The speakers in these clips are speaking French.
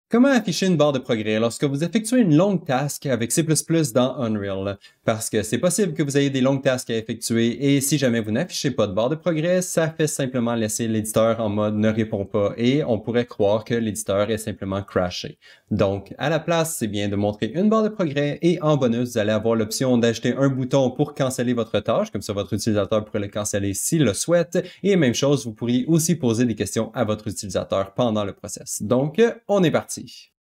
Comment afficher une barre de progrès lorsque vous effectuez une longue task avec C++ dans Unreal? Parce que c'est possible que vous ayez des longues tasks à effectuer et si jamais vous n'affichez pas de barre de progrès, ça fait simplement laisser l'éditeur en mode ne répond pas et on pourrait croire que l'éditeur est simplement crashé. Donc, à la place, c'est bien de montrer une barre de progrès et en bonus, vous allez avoir l'option d'ajouter un bouton pour canceller votre tâche, comme ça votre utilisateur pourrait le canceller s'il le souhaite. Et même chose, vous pourriez aussi poser des questions à votre utilisateur pendant le process. Donc, on est parti.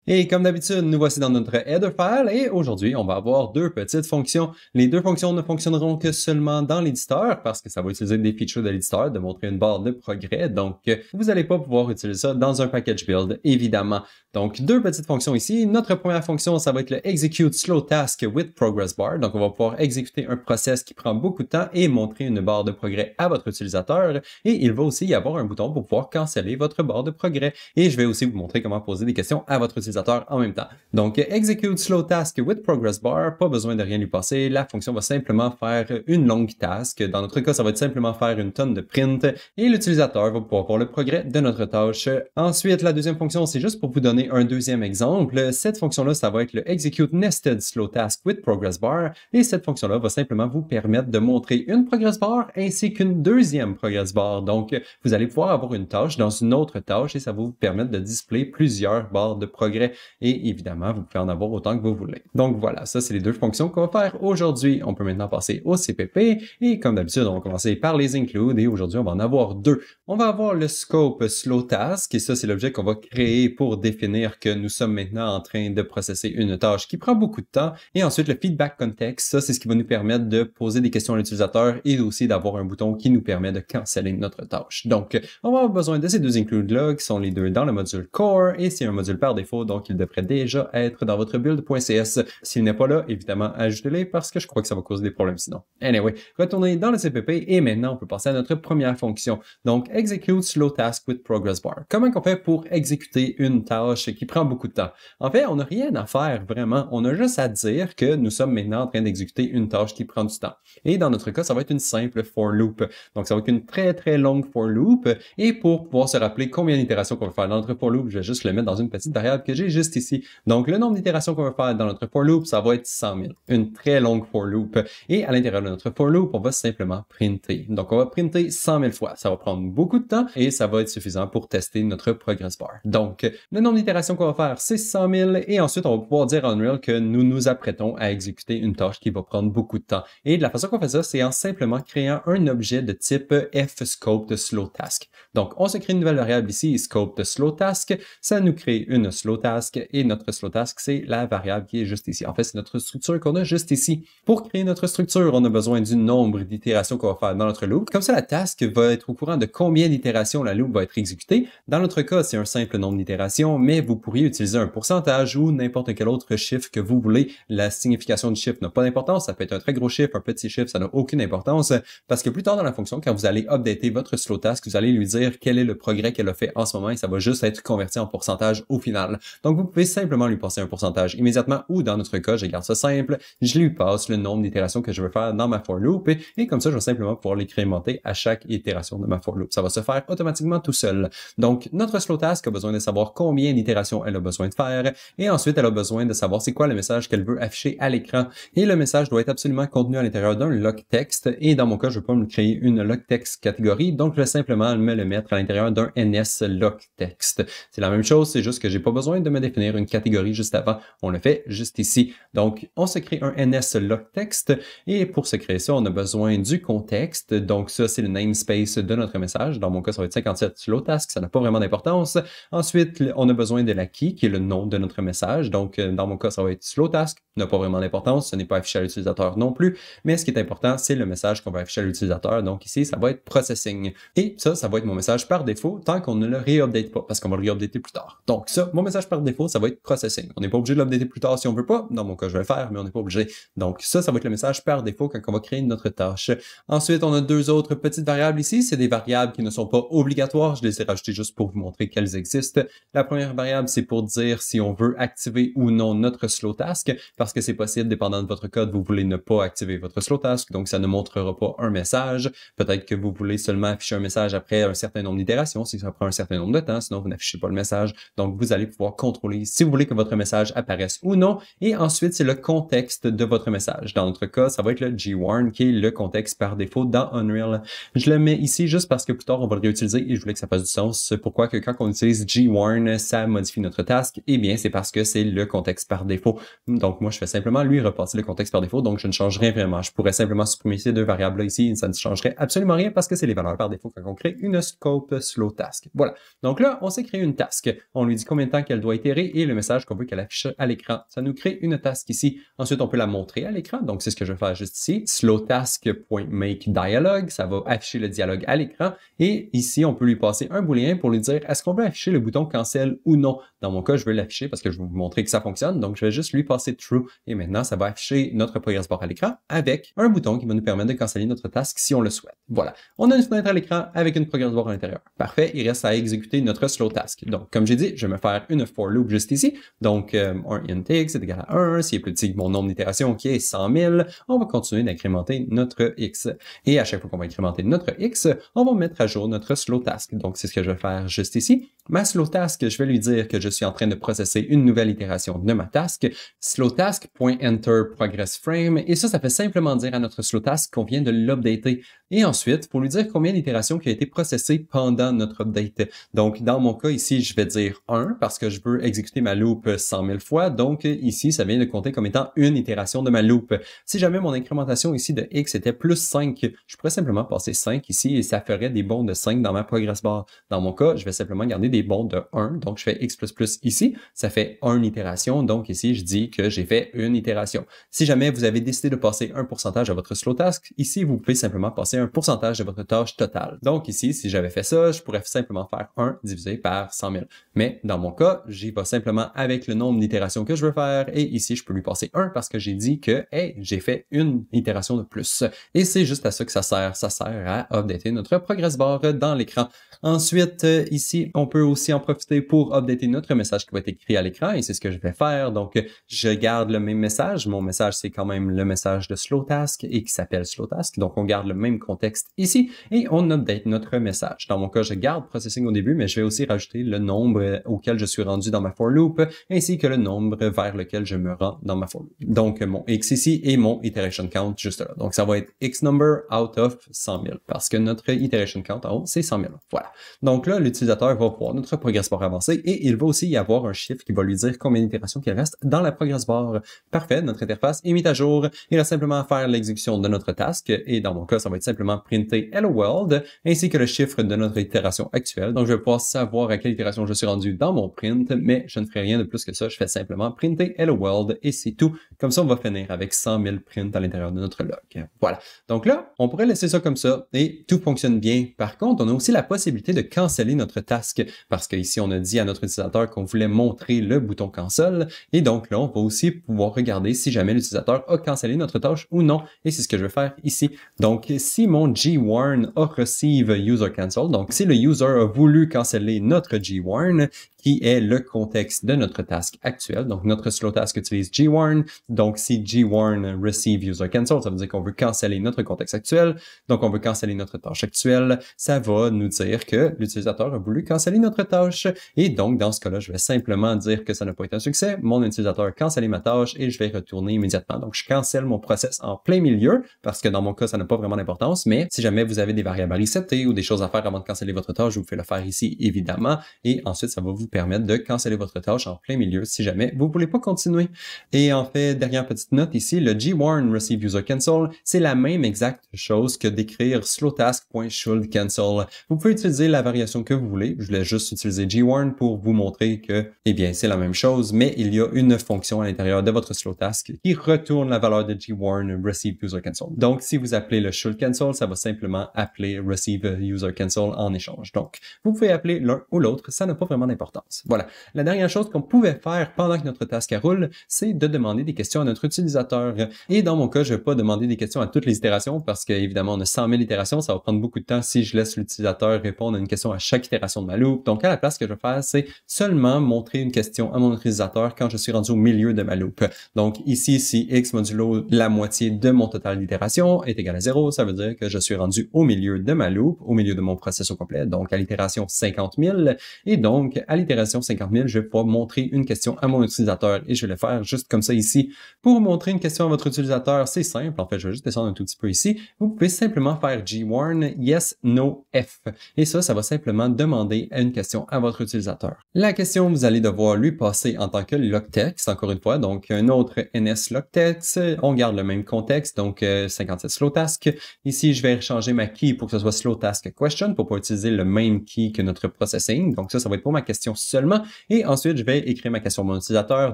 Et comme d'habitude, nous voici dans notre header file et aujourd'hui, on va avoir deux petites fonctions. Les deux fonctions ne fonctionneront que seulement dans l'éditeur parce que ça va utiliser des features de l'éditeur de montrer une barre de progrès. Donc, vous n'allez pas pouvoir utiliser ça dans un package build, évidemment. Donc, deux petites fonctions ici. Notre première fonction, ça va être le execute slow task with progress bar. Donc, on va pouvoir exécuter un process qui prend beaucoup de temps et montrer une barre de progrès à votre utilisateur. Et il va aussi y avoir un bouton pour pouvoir canceller votre barre de progrès. Et je vais aussi vous montrer comment poser des questions à votre utilisateur en même temps. Donc, execute slow task with progress bar, pas besoin de rien lui passer. La fonction va simplement faire une longue task. Dans notre cas, ça va être simplement faire une tonne de print et l'utilisateur va pouvoir voir le progrès de notre tâche. Ensuite, la deuxième fonction, c'est juste pour vous donner un deuxième exemple. Cette fonction-là, ça va être le execute nested slow task with progress bar et cette fonction-là va simplement vous permettre de montrer une progress bar ainsi qu'une deuxième progress bar. Donc, vous allez pouvoir avoir une tâche dans une autre tâche et ça va vous permettre de displayer plusieurs barres de progrès. Et évidemment, vous pouvez en avoir autant que vous voulez. Donc voilà, ça c'est les deux fonctions qu'on va faire aujourd'hui. On peut maintenant passer au CPP et comme d'habitude, on va commencer par les include et aujourd'hui, on va en avoir deux. On va avoir le scope slow task et ça c'est l'objet qu'on va créer pour définir que nous sommes maintenant en train de processer une tâche qui prend beaucoup de temps. Et ensuite, le feedback context, ça c'est ce qui va nous permettre de poser des questions à l'utilisateur et aussi d'avoir un bouton qui nous permet de canceller notre tâche. Donc, on va avoir besoin de ces deux include-là qui sont les deux dans le module core et c'est un module par défaut, donc il devrait déjà être dans votre build.cs. S'il n'est pas là, évidemment, ajoutez-les parce que je crois que ça va causer des problèmes sinon. Anyway, retournez dans le CPP et maintenant, on peut passer à notre première fonction. Donc, execute slow task with progress bar. Comment on fait pour exécuter une tâche qui prend beaucoup de temps? En fait, on n'a rien à faire vraiment. On a juste à dire que nous sommes maintenant en train d'exécuter une tâche qui prend du temps. Et dans notre cas, ça va être une simple for loop. Donc, ça va être une très longue for loop. Et pour pouvoir se rappeler combien d'itérations qu'on va faire dans notre for loop, je vais juste le mettre dans une petite variable que j'ai juste ici. Donc, le nombre d'itérations qu'on va faire dans notre for loop, ça va être 100 000. Une très longue for loop. Et à l'intérieur de notre for loop, on va simplement printer. Donc, on va printer 100 000 fois. Ça va prendre beaucoup de temps et ça va être suffisant pour tester notre progress bar. Donc, le nombre d'itérations qu'on va faire, c'est 100 000 et ensuite, on va pouvoir dire à Unreal que nous nous apprêtons à exécuter une tâche qui va prendre beaucoup de temps. Et de la façon qu'on fait ça, c'est en simplement créant un objet de type fScope de slow task. Donc, on se crée une nouvelle variable ici, scope de slow task. Ça nous crée une slow task et notre slow task, c'est la variable qui est juste ici. En fait, c'est notre structure qu'on a juste ici. Pour créer notre structure, on a besoin du nombre d'itérations qu'on va faire dans notre loop. Comme ça, la task va être au courant de combien d'itérations la loop va être exécutée. Dans notre cas, c'est un simple nombre d'itérations, mais vous pourriez utiliser un pourcentage ou n'importe quel autre chiffre que vous voulez. La signification du chiffre n'a pas d'importance. Ça peut être un très gros chiffre, un petit chiffre, ça n'a aucune importance parce que plus tard dans la fonction, quand vous allez updater votre slow task, vous allez lui dire quel est le progrès qu'elle a fait en ce moment et ça va juste être converti en pourcentage au final. Donc, vous pouvez simplement lui passer un pourcentage immédiatement ou dans notre cas, je garde ça simple, je lui passe le nombre d'itérations que je veux faire dans ma for loop et comme ça, je vais simplement pouvoir l'incrémenter à chaque itération de ma for loop. Ça va se faire automatiquement tout seul. Donc, notre slow task a besoin de savoir combien d'itérations elle a besoin de faire et ensuite, elle a besoin de savoir c'est quoi le message qu'elle veut afficher à l'écran et le message doit être absolument contenu à l'intérieur d'un lock text et dans mon cas, je veux pas me créer une lock text catégorie, donc je vais simplement me le mettre à l'intérieur d'un ns lock text. C'est la même chose, c'est juste que j'ai pas besoin de me définir une catégorie juste avant, on le fait juste ici. Donc, on se crée un ns lock text et pour se créer ça, on a besoin du contexte, donc ça, c'est le namespace de notre message. Dans mon cas, ça va être 57 slow task, ça n'a pas vraiment d'importance. Ensuite, on a besoin de la key, qui est le nom de notre message. Donc, dans mon cas, ça va être slow task, n'a pas vraiment d'importance, ce n'est pas affiché à l'utilisateur non plus, mais ce qui est important, c'est le message qu'on va afficher à l'utilisateur. Donc ici, ça va être processing. Et ça va être mon message par défaut tant qu'on ne le réupdate pas, parce qu'on va le réupdater plus tard. Donc ça, mon message par défaut, ça va être processing. On n'est pas obligé de l'updater plus tard si on veut pas. Dans mon cas, je vais le faire, mais on n'est pas obligé. Donc ça va être le message par défaut quand on va créer notre tâche. Ensuite, on a deux autres petites variables ici. C'est des variables qui ne sont pas obligatoires. Je les ai rajoutées juste pour vous montrer qu'elles existent. La première variable, c'est pour dire si on veut activer ou non notre slow task, parce que c'est possible, dépendant de votre code, vous voulez ne pas activer votre slow task, donc ça ne montrera pas un message. Peut-être que vous voulez seulement afficher un message après un certain nombre d'itérations, si ça prend un certain nombre de temps, sinon vous n'affichez pas le message. Donc, vous allez pouvoir contrôler si vous voulez que votre message apparaisse ou non. Et ensuite, c'est le contexte de votre message. Dans notre cas, ça va être le gwarn qui est le contexte par défaut dans Unreal. Je le mets ici juste parce que plus tard, on va le réutiliser et je voulais que ça fasse du sens. Pourquoi que quand on utilise gwarn, ça modifie notre task? Eh bien, c'est parce que c'est le contexte par défaut. Donc, moi, je fais simplement lui repasser le contexte par défaut. Donc, je ne change rien vraiment. Je pourrais simplement supprimer ces deux variables-là ici. Ça ne changerait absolument rien parce que c'est les valeurs par défaut quand on crée une scope slow task. Voilà. Donc là, on s'est créé une task. On lui dit combien de temps qu'elle doit itérer et le message qu'on veut qu'elle affiche à l'écran. Ça nous crée une task ici. Ensuite, on peut la montrer à l'écran. Donc, c'est ce que je vais faire juste ici. Slowtask.makeDialogue. Ça va afficher le dialogue à l'écran. Et ici, on peut lui passer un booléen pour lui dire est-ce qu'on veut afficher le bouton cancel ou non. Dans mon cas, je veux l'afficher parce que je vais vous montrer que ça fonctionne. Donc, je vais juste lui passer true. Et maintenant, ça va afficher notre progress bar à l'écran avec un bouton qui va nous permettre de canceller notre task si on le souhaite. Voilà. On a une fenêtre à l'écran avec une progress bar à l'intérieur. Parfait. Il reste à exécuter notre slow task. Donc, comme j'ai dit, je vais me faire une for loop juste ici. Donc, un int x est égal à 1. S'il est plus petit que mon nombre d'itérations qui est 100 000, on va continuer d'incrémenter notre x. Et à chaque fois qu'on va incrémenter notre x, on va mettre à jour notre slow task. Donc, c'est ce que je vais faire juste ici. Ma slow task, je vais lui dire que je suis en train de processer une nouvelle itération de ma task. Slowtask.enterProgressFrame. Et ça fait simplement dire à notre slow task qu'on vient de l'updater. Et ensuite, pour lui dire combien d'itérations qui a été processées pendant notre update. Donc, dans mon cas ici, je vais dire 1 parce que je veux exécuter ma loop 100 000 fois. Donc, ici, ça vient de compter comme étant une itération de ma loop. Si jamais mon incrémentation ici de x était plus 5, je pourrais simplement passer 5 ici et ça ferait des bonds de 5 dans ma progress bar. Dans mon cas, je vais simplement garder des bonds de 1. Donc, je fais x++ ici. Ça fait 1 itération. Donc, ici, je dis que j'ai fait une itération. Si jamais vous avez décidé de passer un pourcentage à votre slow task, ici, vous pouvez simplement passer un pourcentage de votre tâche totale. Donc, ici, si j'avais fait ça, je pourrais simplement faire 1 divisé par 100 000. Mais dans mon cas, j'y vais simplement avec le nombre d'itérations que je veux faire et ici, je peux lui passer 1 parce que j'ai dit que, hey, j'ai fait une itération de plus. Et c'est juste à ça que ça sert. Ça sert à updater notre progress bar dans l'écran. Ensuite, ici, on peut aussi en profiter pour updater notre message qui va être écrit à l'écran et c'est ce que je vais faire. Donc, je garde le même message. Mon message, c'est quand même le message de Slowtask et qui s'appelle Slowtask. Donc, on garde le même contexte ici et on update notre message. Dans mon cas, je garde processing au début, mais je vais aussi rajouter le nombre auquel je suis rendu dans ma for loop ainsi que le nombre vers lequel je me rends dans ma for loop. Donc, mon x ici et mon iteration count juste là. Donc, ça va être x number out of 100 000 parce que notre iteration count en haut, c'est 100 000. Voilà. Donc là, l'utilisateur va voir notre progress bar avancer et il va aussi y avoir un chiffre qui va lui dire combien d'itérations qu'il reste dans la progress bar. Parfait, notre interface est mise à jour. Il reste simplement à faire l'exécution de notre task et dans mon cas, ça va être simplement printer hello world ainsi que le chiffre de notre itération actuelle. Donc, je vais pouvoir savoir à quelle itération je suis rendu dans mon print, mais je ne ferai rien de plus que ça. Je fais simplement printer hello world et c'est tout. Comme ça, on va finir avec 100 000 prints à l'intérieur de notre log. Voilà. Donc là, on pourrait laisser ça comme ça et tout fonctionne bien. Par contre, on a aussi la possibilité de canceller notre task parce qu'ici, on a dit à notre utilisateur qu'on voulait montrer le bouton cancel et donc là, on va aussi pouvoir regarder si jamais l'utilisateur a cancellé notre tâche ou non et c'est ce que je vais faire ici. Donc, si mon gwarn a receive user cancel, donc si le user a voulu canceller notre gwarn, qui est le contexte de notre task actuelle. Donc, notre slow task utilise gwarn. Donc, si gwarn receive user cancel, ça veut dire qu'on veut canceller notre contexte actuel. Donc, on veut canceller notre tâche actuelle. Ça va nous dire que l'utilisateur a voulu canceller notre tâche. Et donc, dans ce cas-là, je vais simplement dire que ça n'a pas été un succès. Mon utilisateur a cancellé ma tâche et je vais retourner immédiatement. Donc, je cancelle mon process en plein milieu parce que dans mon cas, ça n'a pas vraiment d'importance. Mais si jamais vous avez des variables à resetter ou des choses à faire avant de canceller votre tâche, vous pouvez le faire ici, évidemment. Et ensuite, ça va vous permettre de canceller votre tâche en plein milieu si jamais vous ne voulez pas continuer. Et en fait, dernière petite note ici, le gwarn receive user cancel, c'est la même exacte chose que d'écrire slowtask.shouldCancel. Vous pouvez utiliser la variation que vous voulez. Je voulais juste utiliser gwarn pour vous montrer que, eh bien, c'est la même chose, mais il y a une fonction à l'intérieur de votre slowtask qui retourne la valeur de gwarn receive user cancel. Donc, si vous appelez le shouldCancel, ça va simplement appeler receive user cancel en échange. Donc, vous pouvez appeler l'un ou l'autre, ça n'a pas vraiment d'importance. Voilà. La dernière chose qu'on pouvait faire pendant que notre task roule, c'est de demander des questions à notre utilisateur. Et dans mon cas, je ne vais pas demander des questions à toutes les itérations parce qu'évidemment, on a 100 000 itérations. Ça va prendre beaucoup de temps si je laisse l'utilisateur répondre à une question à chaque itération de ma loop. Donc, à la place, ce que je vais faire, c'est seulement montrer une question à mon utilisateur quand je suis rendu au milieu de ma loop. Donc, ici, si x modulo la moitié de mon total d'itération est égal à 0, ça veut dire que je suis rendu au milieu de ma loop, au milieu de mon processus au complet, donc à l'itération 50 000. Et donc, à l'itération itération 50 000, je vais pouvoir montrer une question à mon utilisateur et je vais le faire juste comme ça ici. Pour montrer une question à votre utilisateur, c'est simple. En fait, je vais juste descendre un tout petit peu ici. Vous pouvez simplement faire gwarn yes, no, f. Et ça va simplement demander une question à votre utilisateur. La question, vous allez devoir lui passer en tant que logtext, encore une fois, donc un autre ns logtext. On garde le même contexte, donc 57 slow task. Ici, je vais changer ma key pour que ce soit slow task question pour pas utiliser le même key que notre processing. Donc ça va être pour ma question seulement. Et ensuite, je vais écrire ma question à mon utilisateur.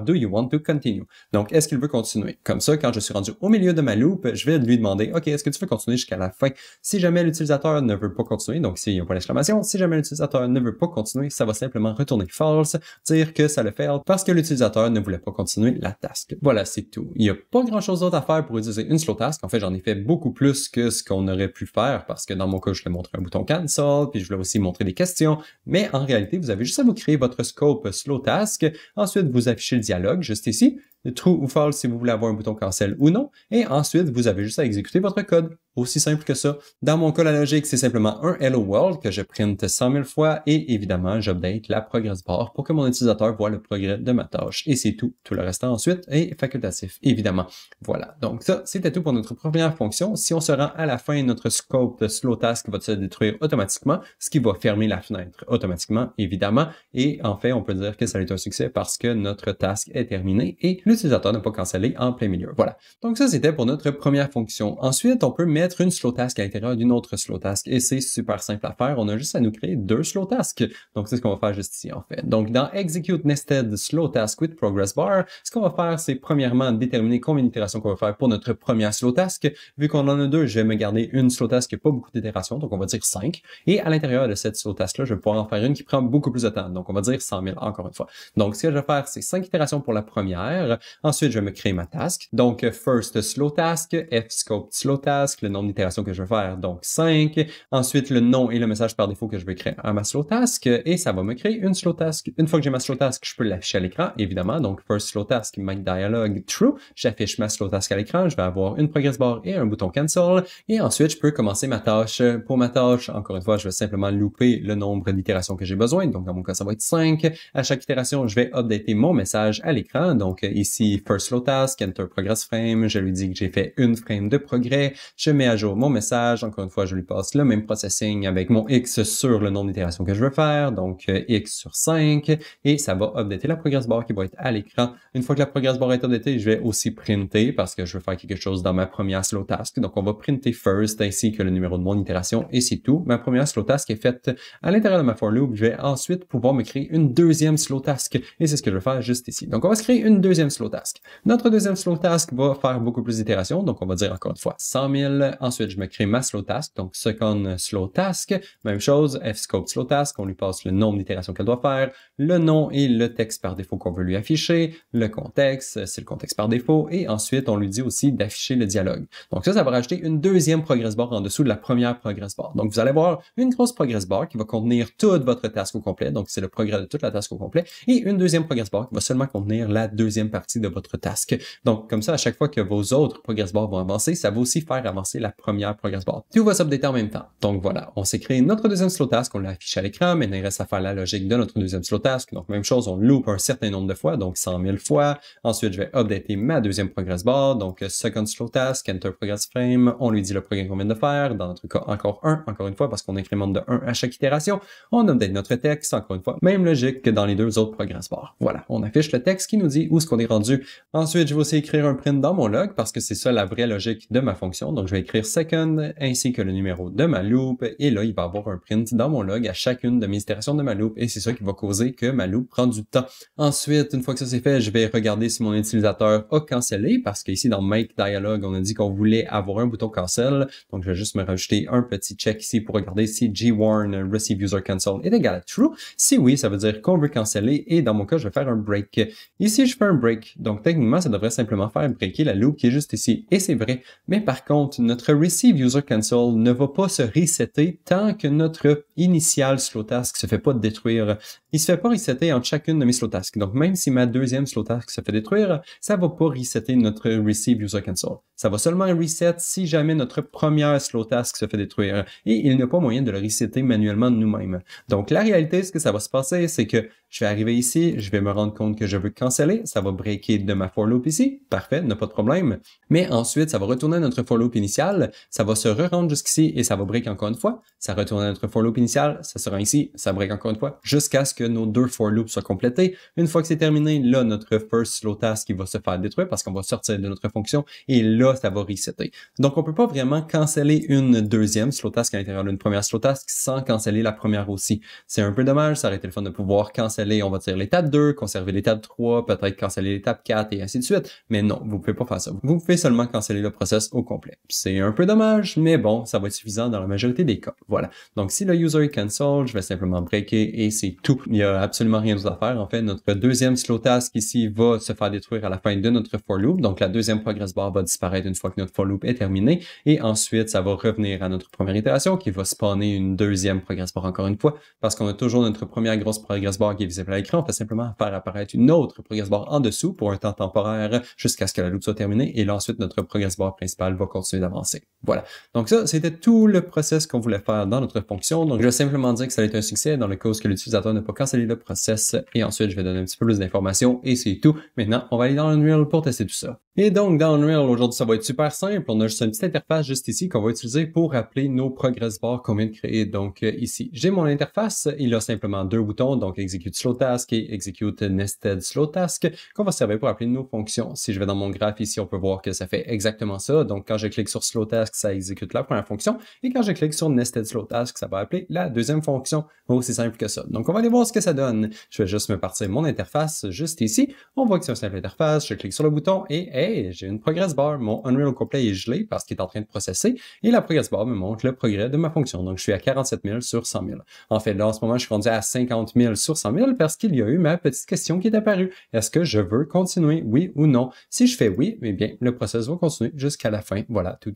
Do you want to continue? Donc, est-ce qu'il veut continuer? Comme ça, quand je suis rendu au milieu de ma loop, je vais lui demander, OK, est-ce que tu veux continuer jusqu'à la fin? Si jamais l'utilisateur ne veut pas continuer, donc s'il n'y a pas d'exclamation, si jamais l'utilisateur ne veut pas continuer, ça va simplement retourner false, dire que ça le fait parce que l'utilisateur ne voulait pas continuer la task. Voilà, c'est tout. Il n'y a pas grand-chose d'autre à faire pour utiliser une slow task. En fait, j'en ai fait beaucoup plus que ce qu'on aurait pu faire parce que dans mon cas, je voulais montrer un bouton cancel, puis je voulais aussi montrer des questions. Mais en réalité, vous avez juste à vous créer votre scope slow task. Ensuite, vous affichez le dialogue juste ici. True ou false si vous voulez avoir un bouton cancel ou non. Et ensuite, vous avez juste à exécuter votre code. Aussi simple que ça. Dans mon cas, la logique, c'est simplement un Hello World que je printe 100 000 fois et évidemment, j'update la progress bar pour que mon utilisateur voit le progrès de ma tâche. Et c'est tout. Tout le restant ensuite est facultatif, évidemment. Voilà. Donc ça, c'était tout pour notre première fonction. Si on se rend à la fin, notre scope de slow task va se détruire automatiquement, ce qui va fermer la fenêtre automatiquement, évidemment. Et en fait, on peut dire que ça a été un succès parce que notre task est terminé et l'utilisateur n'a pas cancellé en plein milieu. Voilà. Donc ça, c'était pour notre première fonction. Ensuite, on peut mettre une slow task à l'intérieur d'une autre slow task et c'est super simple à faire. On a juste à nous créer deux slow tasks. Donc c'est ce qu'on va faire juste ici en fait. Donc dans Execute Nested Slow Task with Progress Bar, ce qu'on va faire, c'est premièrement déterminer combien d'itérations qu'on va faire pour notre première slow task. Vu qu'on en a deux, je vais me garder une slow task qui n'a pas beaucoup d'itérations, donc on va dire 5. Et à l'intérieur de cette slow task-là, je vais pouvoir en faire une qui prend beaucoup plus de temps. Donc on va dire 100 000 encore une fois. Donc ce que je vais faire, c'est 5 itérations pour la première. Ensuite, je vais me créer ma task. Donc First Slow Task, F-Scope Slow Task, le nombre d'itérations que je vais faire, donc 5. Ensuite, le nom et le message par défaut que je vais créer à ma slow task et ça va me créer une slow task. Une fois que j'ai ma slow task, je peux l'afficher à l'écran, évidemment. Donc, first slow task, make dialog true. J'affiche ma slow task à l'écran. Je vais avoir une progress bar et un bouton cancel. Et ensuite, je peux commencer ma tâche. Pour ma tâche, encore une fois, je vais simplement looper le nombre d'itérations que j'ai besoin. Donc, dans mon cas, ça va être 5. À chaque itération, je vais updater mon message à l'écran. Donc, ici, first slow task, enter progress frame. Je lui dis que j'ai fait une frame de progrès. Je mets à jour mon message. Encore une fois, je lui passe le même processing avec mon X sur le nombre d'itérations que je veux faire. Donc, X sur 5. Et ça va updater la progress bar qui va être à l'écran. Une fois que la progress bar est updatée, je vais aussi printer parce que je veux faire quelque chose dans ma première slow task. Donc, on va printer first ainsi que le numéro de mon itération et c'est tout. Ma première slow task est faite à l'intérieur de ma for loop. Je vais ensuite pouvoir me créer une deuxième slow task et c'est ce que je vais faire juste ici. Donc, on va se créer une deuxième slow task. Notre deuxième slow task va faire beaucoup plus d'itérations. Donc, on va dire encore une fois 100 000. Ensuite, je me crée ma slow task. Donc, second slow task. Même chose, F-scope slow task. On lui passe le nombre d'itérations qu'elle doit faire, le nom et le texte par défaut qu'on veut lui afficher, le contexte, c'est le contexte par défaut. Et ensuite, on lui dit aussi d'afficher le dialogue. Donc, ça va rajouter une deuxième progress bar en dessous de la première progress bar. Donc, vous allez avoir une grosse progress bar qui va contenir toute votre task au complet. Donc, c'est le progrès de toute la task au complet. Et une deuxième progress bar qui va seulement contenir la deuxième partie de votre task. Donc, comme ça, à chaque fois que vos autres progress bars vont avancer, ça va aussi faire avancer la première progress bar. Tout va s'updater en même temps. Donc, voilà. On s'est créé notre deuxième slow task. On l'a affiché à l'écran. Maintenant, il reste à faire la logique de notre deuxième slow task. Donc, même chose, on loop un certain nombre de fois. Donc, 100 000 fois. Ensuite, je vais updater ma deuxième progress bar. Donc, second slow task, enter progress frame. On lui dit le progrès qu'on vient de faire. Dans notre cas, encore une fois, parce qu'on incrémente de 1 à chaque itération. On update notre texte, encore une fois. Même logique que dans les deux autres progress bars. Voilà. On affiche le texte qui nous dit où est-ce qu'on est rendu. Ensuite, je vais aussi écrire un print dans mon log parce que c'est ça la vraie logique de ma fonction. Donc, je vais écrire second ainsi que le numéro de ma loop. Et là, il va y avoir un print dans mon log à chacune de mes itérations de ma loop. Et c'est ça qui va causer que ma loop prend du temps. Ensuite, une fois que ça c'est fait, je vais regarder si mon utilisateur a cancellé parce qu'ici dans Make Dialog, on a dit qu'on voulait avoir un bouton cancel. Donc, je vais juste me rajouter un petit check ici pour regarder si gwarn receive user cancel est égal à true. Si oui, ça veut dire qu'on veut canceller et dans mon cas, je vais faire un break. Ici, je fais un break break. Donc, techniquement, ça devrait simplement faire breaker la loop qui est juste ici. Et c'est vrai. Mais par contre, notre receive user cancel ne va pas se resetter tant que notre initial slow task se fait pas détruire. Il se fait pas resetter entre chacune de mes slow tasks. Donc, même si ma deuxième slow task se fait détruire, ça va pas resetter notre receive user cancel. Ça va seulement reset si jamais notre première slow task se fait détruire. Et il n'y a pas moyen de le resetter manuellement de nous-mêmes. Donc, la réalité, ce que ça va se passer, c'est que je vais arriver ici, je vais me rendre compte que je veux canceller, ça va breaker de ma for loop ici, parfait, n'a pas de problème. Mais ensuite, ça va retourner à notre for loop initial, ça va se re-rendre jusqu'ici et ça va break encore une fois. Ça retourne à notre for loop initial, ça sera ici, ça break encore une fois, jusqu'à ce que nos deux for loops soient complétés. Une fois que c'est terminé, là, notre first slow task il va se faire détruire parce qu'on va sortir de notre fonction et là, ça va resetter. Donc, on peut pas vraiment canceller une deuxième slow task à l'intérieur d'une première slow task sans canceller la première aussi. C'est un peu dommage, ça aurait été le fun de pouvoir canceller, on va dire l'étape 2, conserver l'étape 3, peut-être canceller l'étape 4 et ainsi de suite. Mais non, vous pouvez pas faire ça. Vous pouvez seulement canceller le process au complet. C'est un peu dommage, mais bon, ça va être suffisant dans la majorité des cas. Voilà. Donc, si le user est cancel, je vais simplement breaker et c'est tout. Il y a absolument rien d'autre à faire. En fait, notre deuxième slow task ici va se faire détruire à la fin de notre for loop. Donc, la deuxième progress bar va disparaître une fois que notre for loop est terminé. Et ensuite, ça va revenir à notre première itération qui va spawner une deuxième progress bar encore une fois parce qu'on a toujours notre première grosse progress bar qui est visible à l'écran. On fait simplement faire apparaître une autre progress bar en dessous pour un temps temporaire jusqu'à ce que la loop soit terminée. Et là, ensuite, notre progress bar principal va continuer d'avancer. Voilà. Donc ça, c'était tout le process qu'on voulait faire dans notre fonction. Donc, je vais simplement dire que ça a été un succès dans le cas où l'utilisateur n'a pas cancellé le process. Et ensuite, je vais donner un petit peu plus d'informations et c'est tout. Maintenant, on va aller dans Unreal pour tester tout ça. Et donc, dans Unreal, aujourd'hui, ça va être super simple. On a juste une petite interface juste ici qu'on va utiliser pour appeler nos progress bars qu'on vient de créer. Donc, ici, j'ai mon interface. Il a simplement deux boutons, donc Execute Slow Task et Execute Nested Slow Task, qu'on va servir pour appeler nos fonctions. Si je vais dans mon graphe ici, on peut voir que ça fait exactement ça. Donc, quand je clique sur Slow Task, ça exécute la première fonction. Et quand je clique sur Nested Slow Task, ça va appeler la deuxième fonction. Aussi simple que ça. Donc, on va aller voir ce que ça donne. Je vais juste me partir mon interface juste ici. On voit que c'est une simple interface. Je clique sur le bouton et hey, j'ai une progress bar. Mon Unreal au complet est gelé parce qu'il est en train de processer. Et la progress bar me montre le progrès de ma fonction. Donc, je suis à 47 000 sur 100 000. En fait, là, en ce moment, je suis rendu à 50 000 sur 100 000 parce qu'il y a eu ma petite question qui est apparue. Est-ce que je veux continuer, oui ou non? Si je fais oui, eh bien, le process va continuer jusqu'à la fin. Voilà, tout.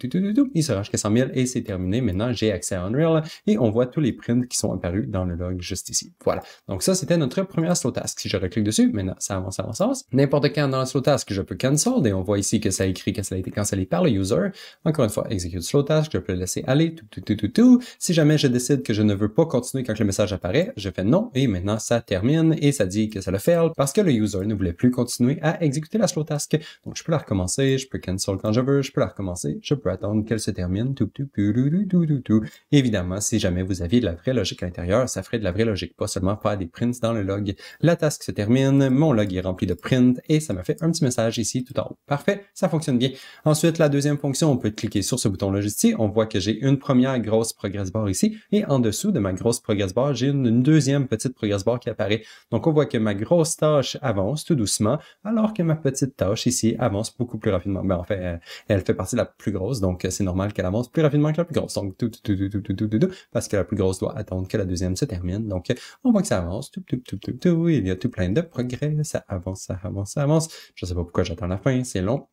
Il sera jusqu'à 100 000 et c'est terminé. Maintenant, j'ai accès à Unreal et on voit tous les prints qui sont apparus dans le log juste ici. Voilà. Donc ça, c'était notre première slow task. Si je reclique dessus, maintenant, ça avance. N'importe quand dans la slow task, je peux cancel et on voit ici que ça écrit que ça a été cancellé par le user. Encore une fois, execute slow task, je peux le laisser aller, tout. Si jamais je décide que je ne veux pas continuer quand le message apparaît, je fais non et maintenant ça termine et ça dit que ça le fail parce que le user ne voulait plus continuer à exécuter la slow task. Donc je peux la recommencer, je peux cancel quand je veux, je peux la recommencer, je peux attendre qu'elle se termine, tout. Évidemment, si jamais vous aviez de la vraie logique à l'intérieur, ça ferait de la vraie logique, pas seulement faire des prints dans le log. La task se termine, mon log est rempli de prints et ça m'a fait un petit message ici tout en haut. Parfait, ça fonctionne bien. Ensuite, la deuxième fonction, on peut cliquer sur ce bouton-là juste ici. On voit que j'ai une première grosse progress bar ici et en dessous de ma grosse progress bar, j'ai une deuxième petite progress bar qui apparaît. Donc, on voit que ma grosse tâche avance tout doucement alors que ma petite tâche ici avance beaucoup plus rapidement. Ben, en fait, elle fait partie de la plus grosse, donc c'est normal qu'elle avance plus rapidement que la plus grosse. Donc, tout, parce que la plus grosse doit attendre que la deuxième se termine. Donc, on voit que ça avance, tout. Il y a tout plein de progrès, ça avance. Je sais pas pourquoi j'attends la fin, c'est long.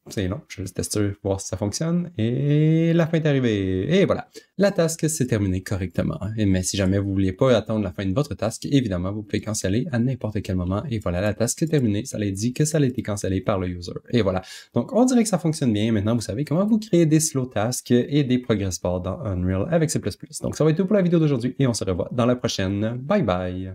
Je vais juste tester, voir si ça fonctionne. Et la fin est arrivée. Et voilà. La task s'est terminée correctement. Mais si jamais vous vouliez pas attendre la fin de votre task, évidemment, vous pouvez canceller à n'importe quel moment. Et voilà, la task est terminée. Ça l'a dit que ça a été cancellé par le user. Et voilà. Donc, on dirait que ça fonctionne bien. Maintenant, vous savez comment vous créer des slow tasks et des progress bars dans Unreal avec C++. Donc, ça va être tout pour la vidéo d'aujourd'hui et on se revoit dans la prochaine. Bye bye!